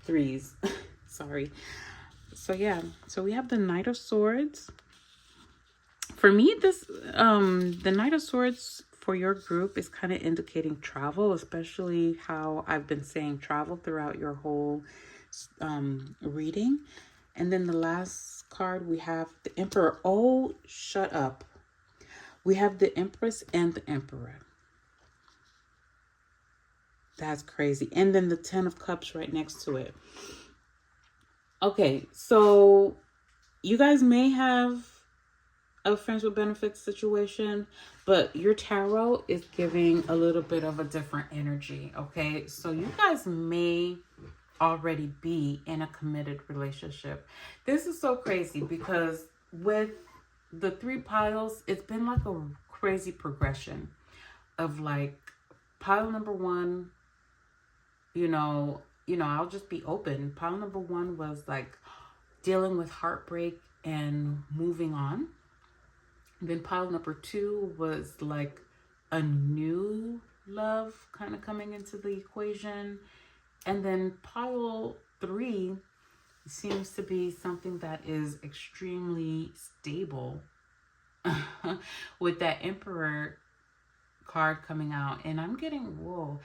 S1: threes. Sorry. So yeah, so we have the Knight of Swords. For me, this the Knight of Swords for your group is kind of indicating travel, especially how I've been saying travel throughout your whole reading. And then the last card, we have the Emperor. Oh, shut up. We have the Empress and the Emperor. That's crazy. And then the Ten of Cups right next to it. Okay, so you guys may have a friends with benefits situation, but your tarot is giving a little bit of a different energy, okay? So you guys may already be in a committed relationship. This is so crazy because with the three piles, it's been like a crazy progression of like pile number one, I'll just be open. Pile number one was like dealing with heartbreak and moving on. Then pile number two was like a new love kind of coming into the equation. And then pile three seems to be something that is extremely stable with that Emperor card coming out. And I'm getting all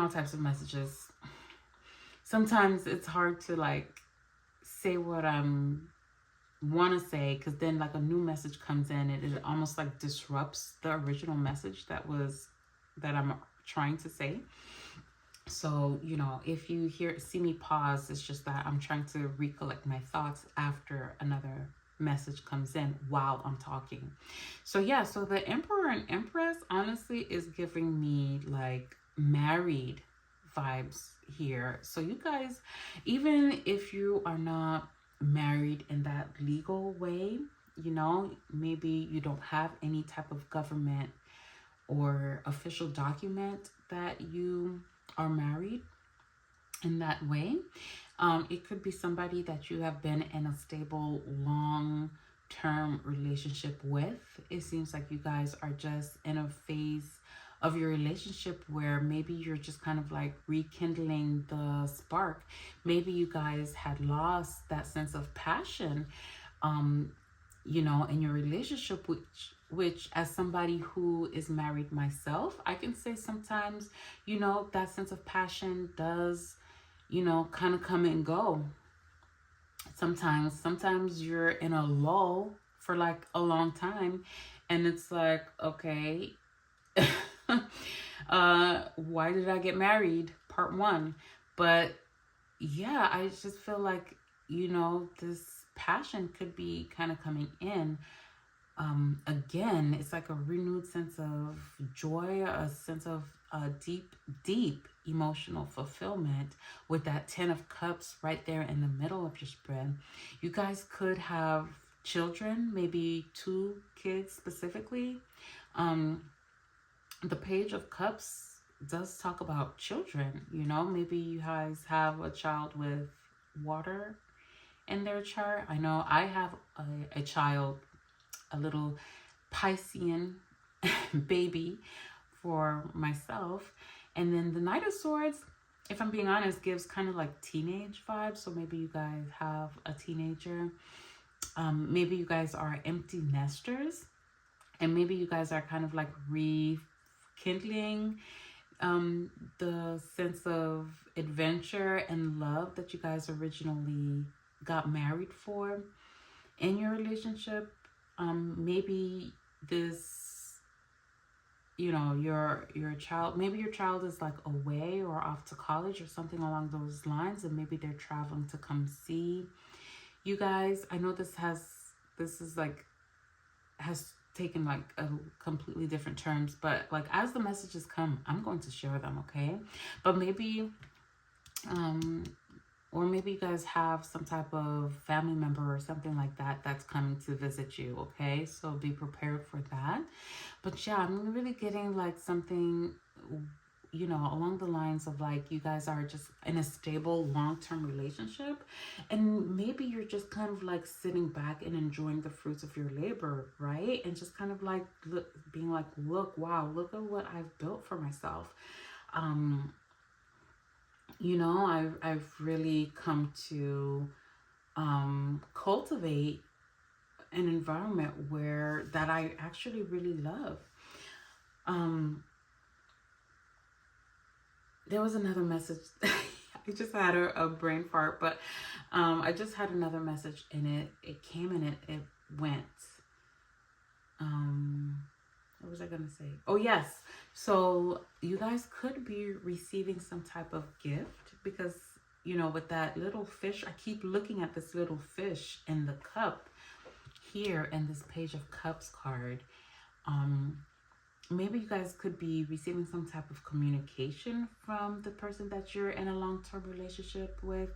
S1: types of messages. Sometimes it's hard to like say what I'm want to say, because then like a new message comes in and it almost like disrupts the original message that I'm trying to say. So if you see me pause, it's just that I'm trying to recollect my thoughts after another message comes in while I'm talking. So yeah, so the Emperor and Empress honestly is giving me like married vibes here. So you guys, even if you are not married in that legal way, maybe you don't have any type of government or official document that you are married in that way. It could be somebody that you have been in a stable, long-term relationship with. It seems like you guys are just in a phase of your relationship where maybe you're just kind of like rekindling the spark. Maybe you guys had lost that sense of passion, in your relationship, which as somebody who is married myself, I can say sometimes, that sense of passion does, kind of come and go. Sometimes you're in a lull for like a long time and it's like, okay, why did I get married? Part one. But yeah, I just feel like, this passion could be kind of coming in. Again, it's like a renewed sense of joy, a sense of deep emotional fulfillment with that Ten of Cups right there in the middle of your spread. You guys could have children, maybe 2 kids specifically. The Page of Cups does talk about children, maybe you guys have a child with water in their chart. I know I have a child, a little Piscean baby for myself. And then the Knight of Swords, if I'm being honest, gives kind of like teenage vibes. So maybe you guys have a teenager. Maybe you guys are empty nesters. And maybe you guys are kind of like rekindling the sense of adventure and love that you guys originally got married for in your relationship. Maybe this you know, your child, maybe your child is like away or off to college or something along those lines, and maybe they're traveling to come see you guys. I know this is like has taken like a completely different terms, but like as the messages come, I'm going to share them, okay? But maybe um or maybe you guys have some type of family member or something like that that's coming to visit you, okay? So be prepared for that. But yeah, I'm really getting like something, you know, along the lines of like you guys are just in a stable long-term relationship, and maybe you're just kind of like sitting back and enjoying the fruits of your labor, right? And just kind of like being like, look, wow, look at what I've built for myself. um you know, I've really come to cultivate an environment where that I actually really love. um there was another message. I just had a brain fart, but I just had another message, and it came and it went. What was I gonna say? Oh yes. So you guys could be receiving some type of gift, because you know, with that little fish, I keep looking at this little fish in the cup here in this Page of Cups card. Um, Maybe you guys could be receiving some type of communication from the person that you're in a long-term relationship with.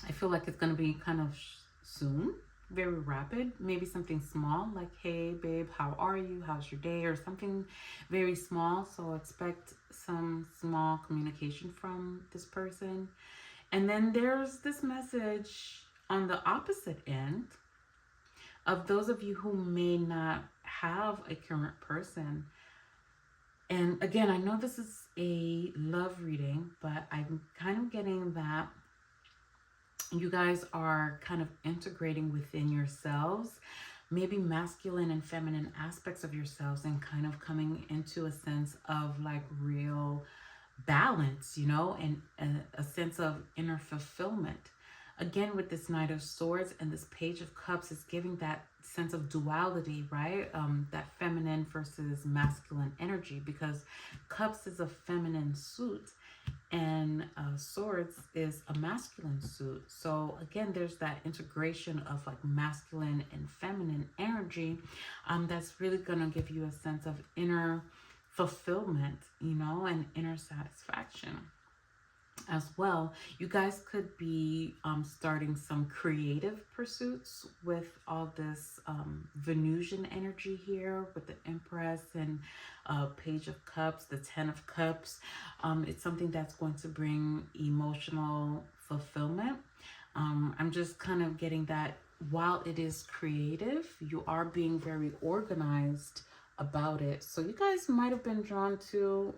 S1: I feel like it's going to be kind of soon, very rapid. Maybe something small like, hey babe, how are you, how's your day, or something very small. So expect some small communication from this person. And then there's this message on the opposite end of those of you who may not have a current person. And again, I know this is a love reading, but I'm kind of getting that you guys are kind of integrating within yourselves, maybe masculine and feminine aspects of yourselves, and kind of coming into a sense of like real balance, you know, and a sense of inner fulfillment. Again, with this Knight of Swords and this Page of Cups, is giving that sense of duality, right? That feminine versus masculine energy, because Cups is a feminine suit, and Swords is a masculine suit. So again, there's that integration of like masculine and feminine energy that's really gonna give you a sense of inner fulfillment, you know, and inner satisfaction as well. You guys could be starting some creative pursuits with all this Venusian energy here with the Empress and Page of Cups, the Ten of Cups. It's something that's going to bring emotional fulfillment. I'm just kind of getting that while it is creative, you are being very organized about it. So you guys might have been drawn to,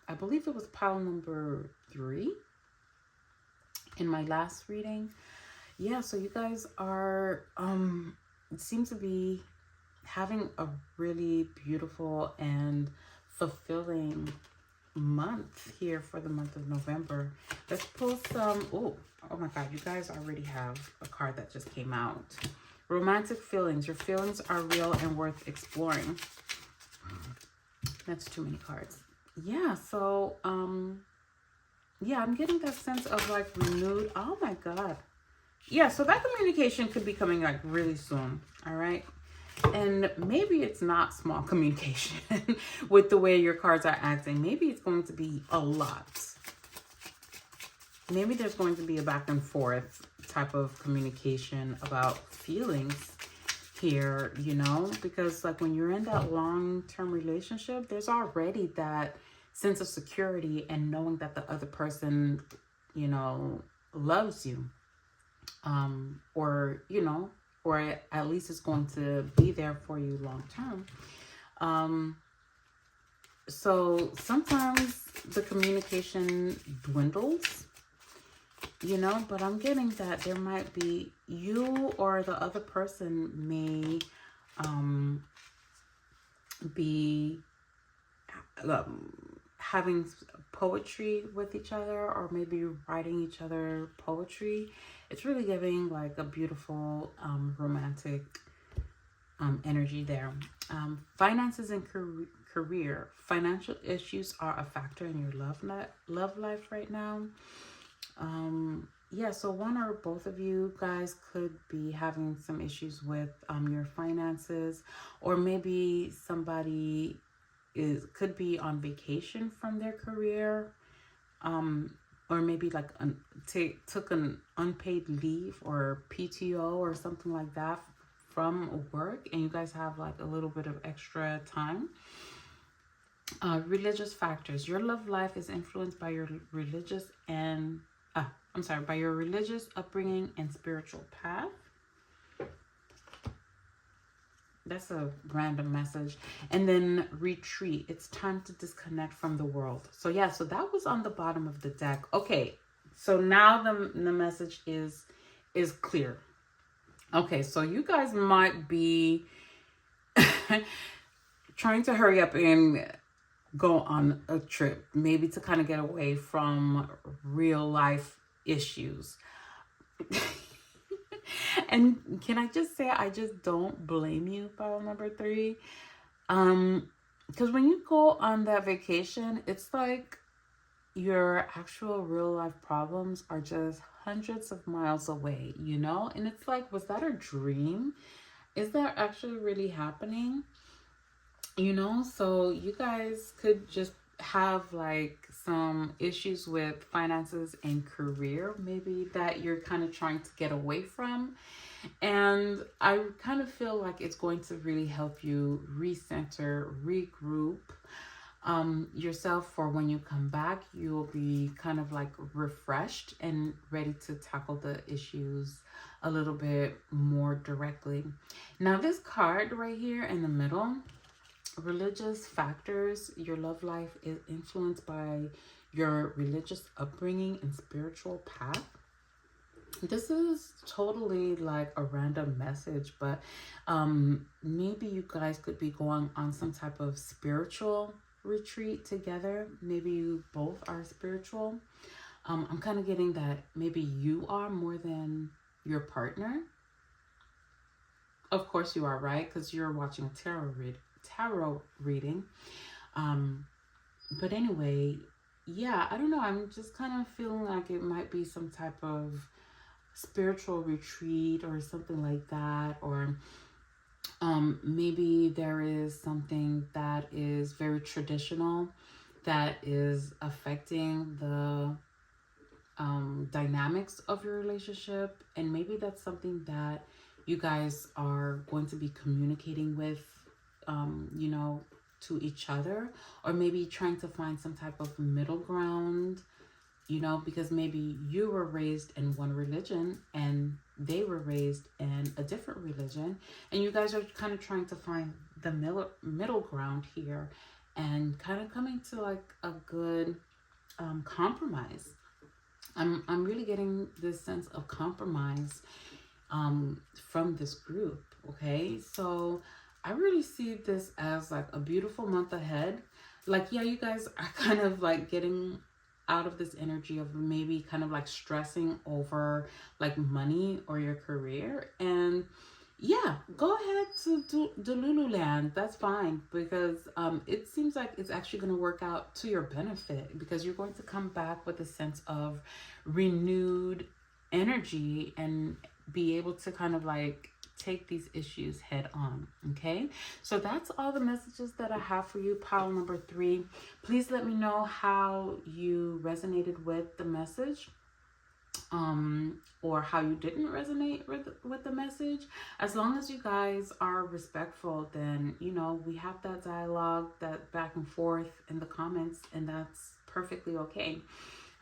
S1: I believe it was pile number 3 in my last reading. Yeah, so you guys are it seems to be having a really beautiful and fulfilling month here for the month of November. Let's pull some. Oh my god, you guys already have a card that just came out. Romantic feelings. Your feelings are real and worth exploring. That's too many cards. Yeah, so yeah, I'm getting that sense of like renewed. Oh my god. Yeah, so that communication could be coming like really soon. All right. And maybe it's not small communication with the way your cards are acting. Maybe it's going to be a lot. Maybe there's going to be a back and forth type of communication about feelings here, you know, because like when you're in that long-term relationship, there's already that sense of security and knowing that the other person, you know, loves you, or, you know, or at least is going to be there for you long term. So sometimes the communication dwindles, you know, but I'm getting that there might be, you or the other person may be having poetry with each other, or maybe writing each other poetry. It's really giving like a beautiful romantic energy there. Finances and career. Financial issues are a factor in your love life right now. Yeah, so one or both of you guys could be having some issues with your finances, or maybe somebody could be on vacation from their career, or maybe like took an unpaid leave or PTO or something like that from work, and you guys have like a little bit of extra time. Religious factors. Your love life is influenced by your religious and by your religious upbringing and spiritual path. That's a random message. And then retreat. It's time to disconnect from the world. So yeah, so that was on the bottom of the deck. Okay, so now the message is clear. Okay, so you guys might be trying to hurry up and go on a trip, maybe to kind of get away from real life issues. And can I just say, I just don't blame you, pile number 3. Because when you go on that vacation, it's like your actual real life problems are just hundreds of miles away, you know? And it's like, was that a dream? Is that actually really happening? You know, so you guys could just have like some issues with finances and career, maybe that you're kind of trying to get away from. And I kind of feel like it's going to really help you recenter, regroup yourself for when you come back. You'll be kind of like refreshed and ready to tackle the issues a little bit more directly. Now, this card right here in the middle, religious factors. Your love life is influenced by your religious upbringing and spiritual path. This is totally like a random message, but maybe you guys could be going on some type of spiritual retreat together. Maybe you both are spiritual. I'm kind of getting that maybe you are more than your partner. Of course you are, right? Because you're watching a tarot reading. But anyway, yeah, I don't know. I'm just kind of feeling like it might be some type of spiritual retreat or something like that. Or maybe there is something that is very traditional that is affecting the dynamics of your relationship. And maybe that's something that you guys are going to be communicating with, you know, to each other, or maybe trying to find some type of middle ground, you know, because maybe you were raised in one religion and they were raised in a different religion, and you guys are kind of trying to find the middle ground here and kind of coming to like a good compromise. I'm really getting this sense of compromise from this group. Okay, so I really see this as like a beautiful month ahead. Like, yeah, you guys are kind of like getting out of this energy of maybe kind of like stressing over like money or your career. And yeah, go ahead to Lululand. That's fine, because it seems like it's actually going to work out to your benefit, because you're going to come back with a sense of renewed energy and be able to kind of like take these issues head on. Okay, so that's all the messages that I have for you, pile number 3. Please let me know how you resonated with the message, or how you didn't resonate with the message. As long as you guys are respectful, then you know we have that dialogue, that back and forth in the comments, and that's perfectly okay.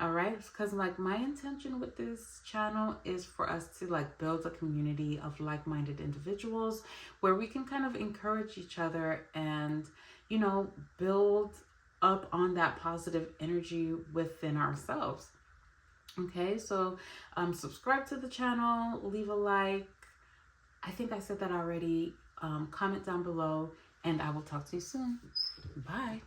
S1: All right, because like my intention with this channel is for us to like build a community of like-minded individuals where we can kind of encourage each other and, you know, build up on that positive energy within ourselves. Okay, so subscribe to the channel, leave a like. I think I said that already. Comment down below, and I will talk to you soon. Bye.